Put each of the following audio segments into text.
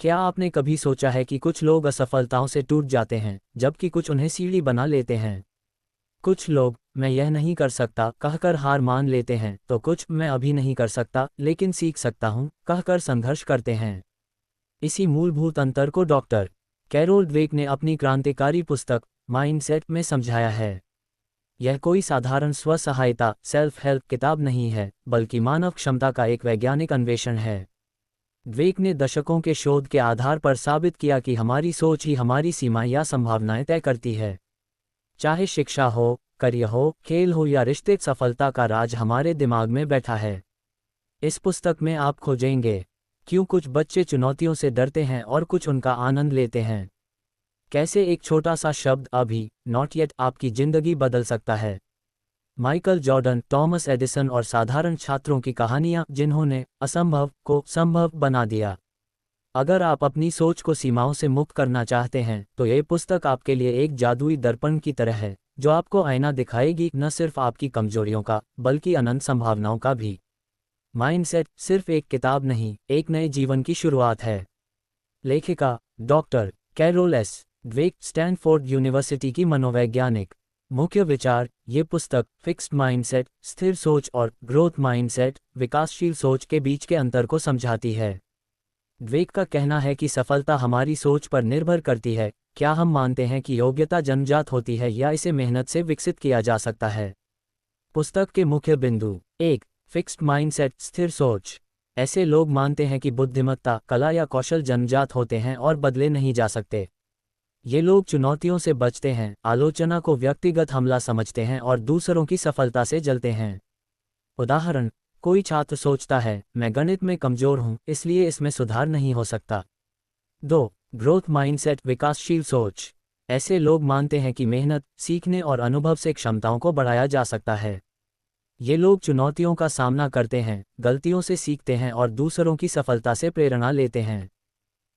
क्या आपने कभी सोचा है कि कुछ लोग असफलताओं से टूट जाते हैं, जबकि कुछ उन्हें सीढ़ी बना लेते हैं? कुछ लोग मैं यह नहीं कर सकता कहकर हार मान लेते हैं, तो कुछ मैं अभी नहीं कर सकता लेकिन सीख सकता हूं कहकर संघर्ष करते हैं। इसी मूलभूत अंतर को डॉक्टर कैरोल ड्वेक ने अपनी क्रांतिकारी पुस्तक माइंडसेट में समझाया है। यह कोई साधारण स्व सहायता सेल्फ हेल्प किताब नहीं है, बल्कि मानव क्षमता का एक वैज्ञानिक अन्वेषण है। ड्वेक ने दशकों के शोध के आधार पर साबित किया कि हमारी सोच ही हमारी सीमाएं या संभावनाएं तय करती है। चाहे शिक्षा हो, करियर हो, खेल हो या रिश्ते, सफलता का राज हमारे दिमाग में बैठा है। इस पुस्तक में आप खोजेंगे क्यों कुछ बच्चे चुनौतियों से डरते हैं और कुछ उनका आनंद लेते हैं। कैसे एक छोटा सा शब्द अभी नॉट येट आपकी जिंदगी बदल सकता है। माइकल जॉर्डन, टॉमस एडिसन और साधारण छात्रों की कहानियां जिन्होंने असंभव को संभव बना दिया। अगर आप अपनी सोच को सीमाओं से मुक्त करना चाहते हैं तो ये पुस्तक आपके लिए एक जादुई दर्पण की तरह है, जो आपको आईना दिखाएगी, न सिर्फ आपकी कमजोरियों का बल्कि अनंत संभावनाओं का भी। माइंडसेट सिर्फ एक किताब नहीं, एक नए जीवन की शुरुआत है। लेखिका doctor Carol S Dweck, Stanford university की मनोवैज्ञानिक। मुख्य विचार, ये पुस्तक फिक्स्ड माइंडसेट स्थिर सोच और ग्रोथ माइंडसेट विकासशील सोच के बीच के अंतर को समझाती है। ड्वेक का कहना है कि सफलता हमारी सोच पर निर्भर करती है। क्या हम मानते हैं कि योग्यता जन्मजात होती है या इसे मेहनत से विकसित किया जा सकता है। पुस्तक के मुख्य बिंदु। 1. फिक्स्ड माइंडसेट स्थिर सोच। ऐसे लोग मानते हैं कि बुद्धिमत्ता, कला या कौशल जन्मजात होते हैं और बदले नहीं जा सकते। ये लोग चुनौतियों से बचते हैं, आलोचना को व्यक्तिगत हमला समझते हैं और दूसरों की सफलता से जलते हैं। उदाहरण, कोई छात्र सोचता है मैं गणित में कमजोर हूं, इसलिए इसमें सुधार नहीं हो सकता। 2. ग्रोथ माइंडसेट विकासशील सोच। ऐसे लोग मानते हैं कि मेहनत, सीखने और अनुभव से क्षमताओं को बढ़ाया जा सकता है। ये लोग चुनौतियों का सामना करते हैं, गलतियों से सीखते हैं और दूसरों की सफलता से प्रेरणा लेते हैं।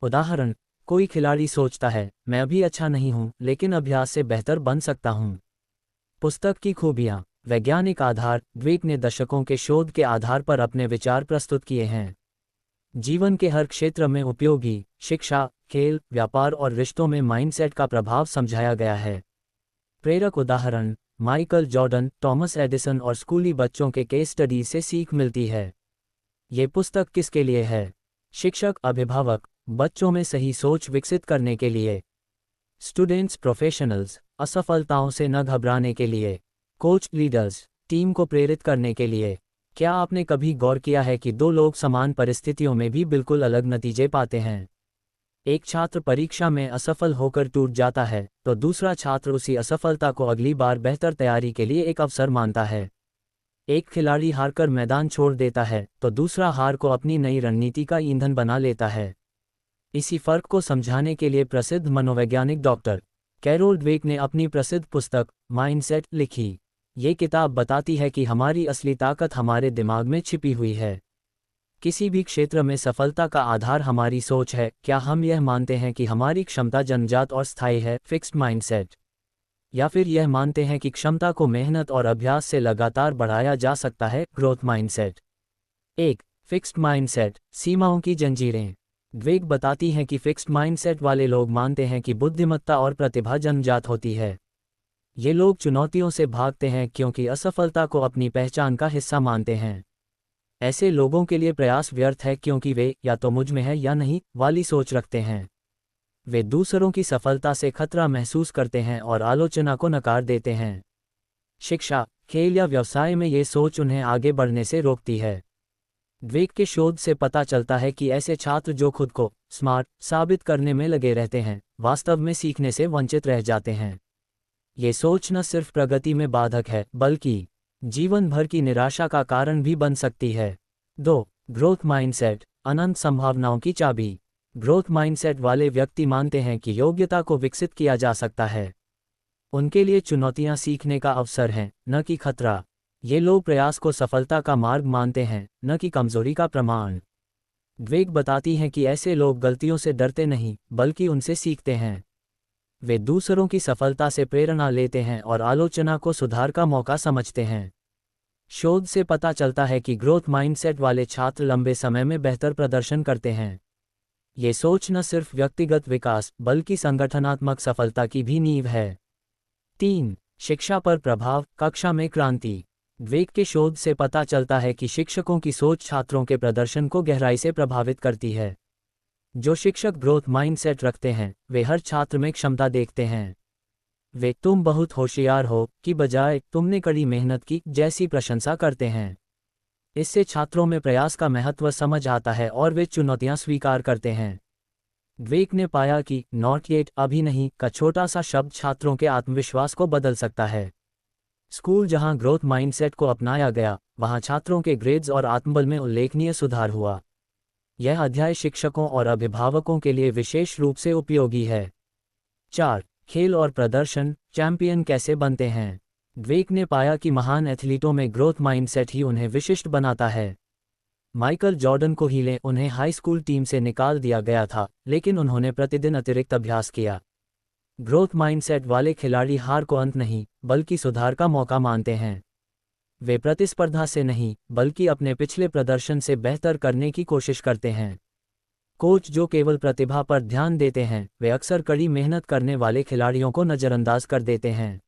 उदाहरण, कोई खिलाड़ी सोचता है मैं अभी अच्छा नहीं हूं, लेकिन अभ्यास से बेहतर बन सकता हूं। पुस्तक की खूबियां। वैज्ञानिक आधार। ड्वेक ने दशकों के शोध के आधार पर अपने विचार प्रस्तुत किए हैं। जीवन के हर क्षेत्र में उपयोगी, शिक्षा, खेल, व्यापार और रिश्तों में माइंडसेट का प्रभाव समझाया गया है। प्रेरक उदाहरण, माइकल जॉर्डन, टॉमस एडिसन और स्कूली बच्चों के केस स्टडीज से सीख मिलती है। ये पुस्तक किसके लिए है? शिक्षक, अभिभावक, बच्चों में सही सोच विकसित करने के लिए। स्टूडेंट्स, प्रोफेशनल्स, असफलताओं से न घबराने के लिए। कोच, लीडर्स, टीम को प्रेरित करने के लिए। क्या आपने कभी गौर किया है कि दो लोग समान परिस्थितियों में भी बिल्कुल अलग नतीजे पाते हैं? एक छात्र परीक्षा में असफल होकर टूट जाता है, तो दूसरा छात्र उसी असफलता को अगली बार बेहतर तैयारी के लिए एक अवसर मानता है। एक खिलाड़ी हारकर मैदान छोड़ देता है, तो दूसरा हार को अपनी नई रणनीति का ईंधन बना लेता है। इसी फर्क को समझाने के लिए प्रसिद्ध मनोवैज्ञानिक डॉक्टर कैरोल ड्वेक ने अपनी प्रसिद्ध पुस्तक माइंडसेट लिखी। ये किताब बताती है कि हमारी असली ताकत हमारे दिमाग में छिपी हुई है। किसी भी क्षेत्र में सफलता का आधार हमारी सोच है। क्या हम यह मानते हैं कि हमारी क्षमता जन्मजात और स्थायी है, फिक्स्ड माइंडसेट, या फिर यह मानते हैं कि क्षमता को मेहनत और अभ्यास से लगातार बढ़ाया जा सकता है, ग्रोथ माइंडसेट। 1. फिक्स्ड माइंडसेट सीमाओं की जंजीरें। ड्वेक बताती हैं कि फिक्स्ड माइंडसेट वाले लोग मानते हैं कि बुद्धिमत्ता और प्रतिभा जन्मजात होती है। ये लोग चुनौतियों से भागते हैं क्योंकि असफलता को अपनी पहचान का हिस्सा मानते हैं। ऐसे लोगों के लिए प्रयास व्यर्थ है क्योंकि वे या तो मुझ में है या नहीं वाली सोच रखते हैं। वे दूसरों की सफलता से खतरा महसूस करते हैं और आलोचना को नकार देते हैं। शिक्षा, खेल या व्यवसाय में ये सोच उन्हें आगे बढ़ने से रोकती है। ड्वेक के शोध से पता चलता है कि ऐसे छात्र जो खुद को स्मार्ट साबित करने में लगे रहते हैं, वास्तव में सीखने से वंचित रह जाते हैं। ये सोच न सिर्फ प्रगति में बाधक है, बल्कि जीवन भर की निराशा का कारण भी बन सकती है। 2. ग्रोथ माइंडसेट अनंत संभावनाओं की चाबी। ग्रोथ माइंडसेट वाले व्यक्ति मानते हैं कि योग्यता को विकसित किया जा सकता है। उनके लिए चुनौतियां सीखने का अवसर हैं, न कि खतरा। ये लोग प्रयास को सफलता का मार्ग मानते हैं, न कि कमजोरी का प्रमाण। ड्वेक बताती हैं कि ऐसे लोग गलतियों से डरते नहीं, बल्कि उनसे सीखते हैं। वे दूसरों की सफलता से प्रेरणा लेते हैं और आलोचना को सुधार का मौका समझते हैं। शोध से पता चलता है कि ग्रोथ माइंडसेट वाले छात्र लंबे समय में बेहतर प्रदर्शन करते हैं। ये सोच न सिर्फ व्यक्तिगत विकास बल्कि संगठनात्मक सफलता की भी नींव है। 3. शिक्षा पर प्रभाव, कक्षा में क्रांति। ड्वेक के शोध से पता चलता है कि शिक्षकों की सोच छात्रों के प्रदर्शन को गहराई से प्रभावित करती है। जो शिक्षक ग्रोथ माइंडसेट रखते हैं वे हर छात्र में क्षमता देखते हैं। वे तुम बहुत होशियार हो की बजाय तुमने कड़ी मेहनत की जैसी प्रशंसा करते हैं। इससे छात्रों में प्रयास का महत्व समझ आता है और वे चुनौतियां स्वीकार करते हैं। ड्वेक ने पाया कि नॉट येट अभी नहीं का छोटा सा शब्द छात्रों के आत्मविश्वास को बदल सकता है। स्कूल जहां ग्रोथ माइंडसेट को अपनाया गया वहां छात्रों के ग्रेड्स और आत्मबल में उल्लेखनीय सुधार हुआ। यह अध्याय शिक्षकों और अभिभावकों के लिए विशेष रूप से उपयोगी है। 4. खेल और प्रदर्शन, चैंपियन कैसे बनते हैं। ड्वेक ने पाया कि महान एथलीटों में ग्रोथ माइंडसेट ही उन्हें विशिष्ट बनाता है। माइकल जॉर्डन को हीले उन्हें हाई स्कूल टीम से निकाल दिया गया था, लेकिन उन्होंने प्रतिदिन अतिरिक्त अभ्यास किया। ग्रोथ माइंडसेट वाले खिलाड़ी हार को अंत नहीं बल्कि सुधार का मौका मानते हैं। वे प्रतिस्पर्धा से नहीं बल्कि अपने पिछले प्रदर्शन से बेहतर करने की कोशिश करते हैं। कोच जो केवल प्रतिभा पर ध्यान देते हैं वे अक्सर कड़ी मेहनत करने वाले खिलाड़ियों को नज़रअंदाज कर देते हैं।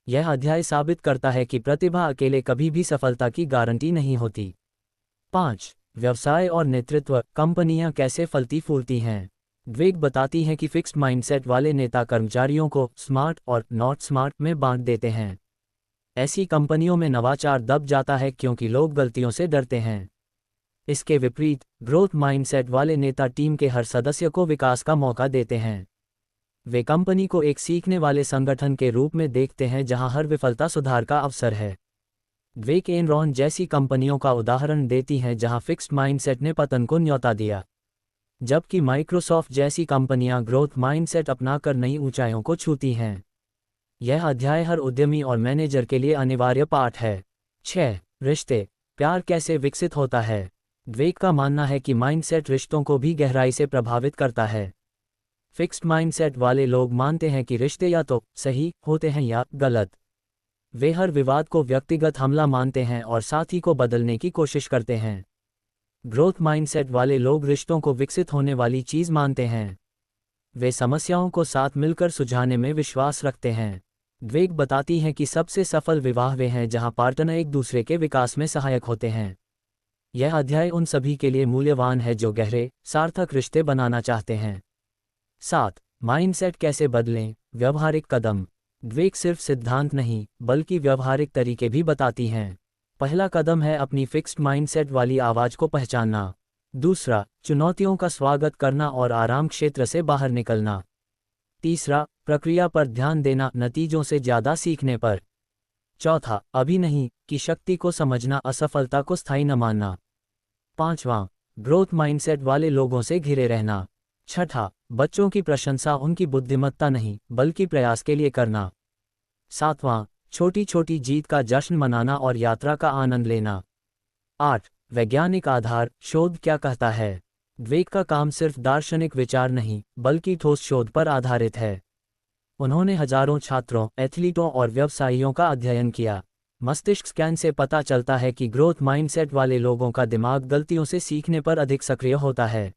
यह अध्याय साबित करता है कि प्रतिभा अकेले कभी भी सफलता की गारंटी नहीं होती। 5. व्यवसाय और नेतृत्व, कंपनियां कैसे फलती फूलती हैं। ड्वेक बताती हैं कि फिक्स्ड माइंडसेट वाले नेता कर्मचारियों को स्मार्ट और नॉट स्मार्ट में बांट देते हैं। ऐसी कंपनियों में नवाचार दब जाता है क्योंकि लोग गलतियों से डरते हैं। इसके विपरीत ग्रोथ माइंडसेट वाले नेता टीम के हर सदस्य को विकास का मौका देते हैं। वे कंपनी को एक सीखने वाले संगठन के रूप में देखते हैं जहां हर विफलता सुधार का अवसर है। ड्वेक एनरॉन जैसी कंपनियों का उदाहरण देती हैं जहां फिक्स्ड माइंडसेट ने पतन को न्योता दिया, जबकि माइक्रोसॉफ्ट जैसी कंपनियां ग्रोथ माइंडसेट अपनाकर नई ऊंचाइयों को छूती हैं। यह अध्याय हर उद्यमी और मैनेजर के लिए अनिवार्य पाठ है। 6. रिश्ते, प्यार कैसे विकसित होता है। ड्वेक का मानना है कि माइंडसेट रिश्तों को भी गहराई से प्रभावित करता है। फिक्स्ड माइंडसेट वाले लोग मानते हैं कि रिश्ते या तो सही होते हैं या गलत। वे हर विवाद को व्यक्तिगत हमला मानते हैं और साथी को बदलने की कोशिश करते हैं। ग्रोथ माइंडसेट वाले लोग रिश्तों को विकसित होने वाली चीज़ मानते हैं। वे समस्याओं को साथ मिलकर सुलझाने में विश्वास रखते हैं। ड्वेक बताती हैं कि सबसे सफल विवाह वे हैं जहां पार्टनर एक दूसरे के विकास में सहायक होते हैं। यह अध्याय उन सभी के लिए मूल्यवान है जो गहरे, सार्थक रिश्ते बनाना चाहते हैं। 7. माइंडसेट कैसे बदलें, व्यवहारिक कदम। ड्वेक सिर्फ सिद्धांत नहीं बल्कि व्यवहारिक तरीके भी बताती हैं। पहला कदम है अपनी फिक्स्ड माइंडसेट वाली आवाज़ को पहचानना। दूसरा, चुनौतियों का स्वागत करना और आराम क्षेत्र से बाहर निकलना। तीसरा, प्रक्रिया पर ध्यान देना नतीजों से ज़्यादा सीखने पर। चौथा, अभी नहीं की शक्ति को समझना, असफलता को स्थायी न मानना। 5वां, ग्रोथ माइंडसेट वाले लोगों से घिरे रहना। 6ठा, बच्चों की प्रशंसा उनकी बुद्धिमत्ता नहीं बल्कि प्रयास के लिए करना। 7वां, छोटी छोटी जीत का जश्न मनाना और यात्रा का आनंद लेना। 8. वैज्ञानिक आधार, शोध क्या कहता है। ड्वेक का काम सिर्फ दार्शनिक विचार नहीं बल्कि ठोस शोध पर आधारित है। उन्होंने हजारों छात्रों, एथलीटों और व्यवसायियों का अध्ययन किया। मस्तिष्क स्कैन से पता चलता है कि ग्रोथ माइंडसेट वाले लोगों का दिमाग गलतियों से सीखने पर अधिक सक्रिय होता है।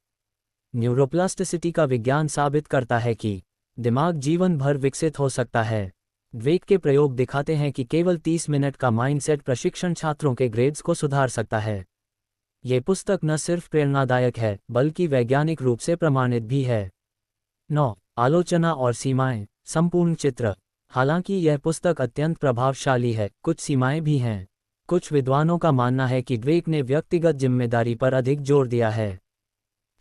न्यूरोप्लास्टिसिटी का विज्ञान साबित करता है कि दिमाग जीवन भर विकसित हो सकता है। ड्वेक के प्रयोग दिखाते हैं कि केवल 30 मिनट का माइंडसेट प्रशिक्षण छात्रों के ग्रेड्स को सुधार सकता है। ये पुस्तक न सिर्फ प्रेरणादायक है बल्कि वैज्ञानिक रूप से प्रमाणित भी है। 9. आलोचना और सीमाएं, संपूर्ण चित्र। हालांकि यह पुस्तक अत्यंत प्रभावशाली है, कुछ सीमाएं भी हैं। कुछ विद्वानों का मानना है कि ड्वेक ने व्यक्तिगत जिम्मेदारी पर अधिक जोर दिया है।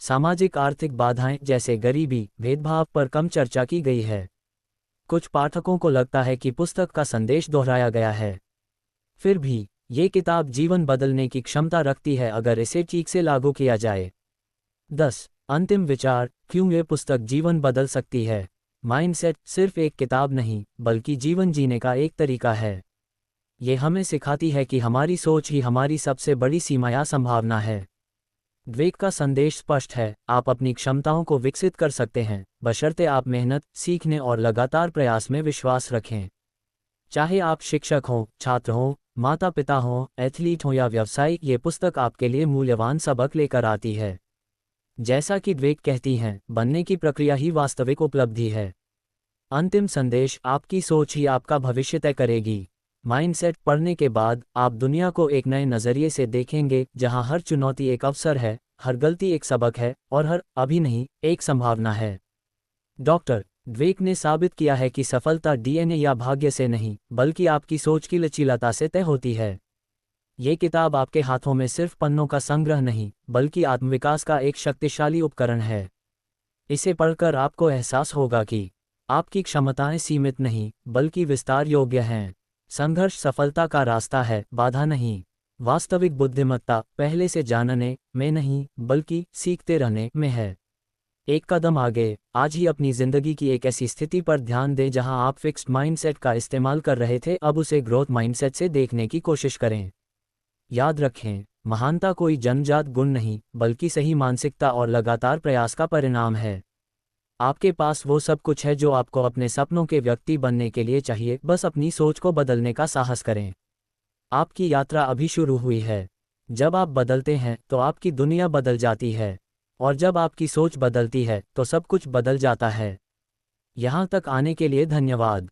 सामाजिक आर्थिक बाधाएं जैसे गरीबी, भेदभाव पर कम चर्चा की गई है। कुछ पाठकों को लगता है कि पुस्तक का संदेश दोहराया गया है। फिर भी ये किताब जीवन बदलने की क्षमता रखती है अगर इसे ठीक से लागू किया जाए। 10. अंतिम विचार, क्यों ये पुस्तक जीवन बदल सकती है। माइंडसेट सिर्फ एक किताब नहीं बल्कि जीवन जीने का एक तरीका है। ये हमें सिखाती है कि हमारी सोच ही हमारी सबसे बड़ी सीमा या संभावना है। ड्वेक का संदेश स्पष्ट है, आप अपनी क्षमताओं को विकसित कर सकते हैं बशर्ते आप मेहनत, सीखने और लगातार प्रयास में विश्वास रखें। चाहे आप शिक्षक हों, छात्र हों, माता पिता हों, एथलीट हों या व्यवसायी, ये पुस्तक आपके लिए मूल्यवान सबक लेकर आती है। जैसा कि ड्वेक कहती हैं, बनने की प्रक्रिया ही वास्तविक उपलब्धि है। अंतिम संदेश, आपकी सोच ही आपका भविष्य तय करेगी। माइंडसेट पढ़ने के बाद आप दुनिया को एक नए नज़रिए से देखेंगे, जहां हर चुनौती एक अवसर है, हर गलती एक सबक है और हर अभी नहीं एक संभावना है। डॉक्टर ड्वेक ने साबित किया है कि सफलता डीएनए या भाग्य से नहीं, बल्कि आपकी सोच की लचीलाता से तय होती है। ये किताब आपके हाथों में सिर्फ पन्नों का संग्रह नहीं, बल्कि आत्मविकास का एक शक्तिशाली उपकरण है। इसे पढ़कर आपको एहसास होगा कि आपकी क्षमताएं सीमित नहीं, बल्कि विस्तार योग्य हैं। संघर्ष सफलता का रास्ता है, बाधा नहीं। वास्तविक बुद्धिमत्ता पहले से जानने में नहीं, बल्कि सीखते रहने में है। एक कदम आगे, आज ही अपनी जिंदगी की एक ऐसी स्थिति पर ध्यान दें जहां आप फिक्स्ड माइंडसेट का इस्तेमाल कर रहे थे, अब उसे ग्रोथ माइंडसेट से देखने की कोशिश करें। याद रखें, महानता कोई जन्मजात गुण नहीं, बल्कि सही मानसिकता और लगातार प्रयास का परिणाम है। आपके पास वो सब कुछ है जो आपको अपने सपनों के व्यक्ति बनने के लिए चाहिए, बस अपनी सोच को बदलने का साहस करें। आपकी यात्रा अभी शुरू हुई है। जब आप बदलते हैं तो आपकी दुनिया बदल जाती है, और जब आपकी सोच बदलती है तो सब कुछ बदल जाता है। यहाँ तक आने के लिए धन्यवाद।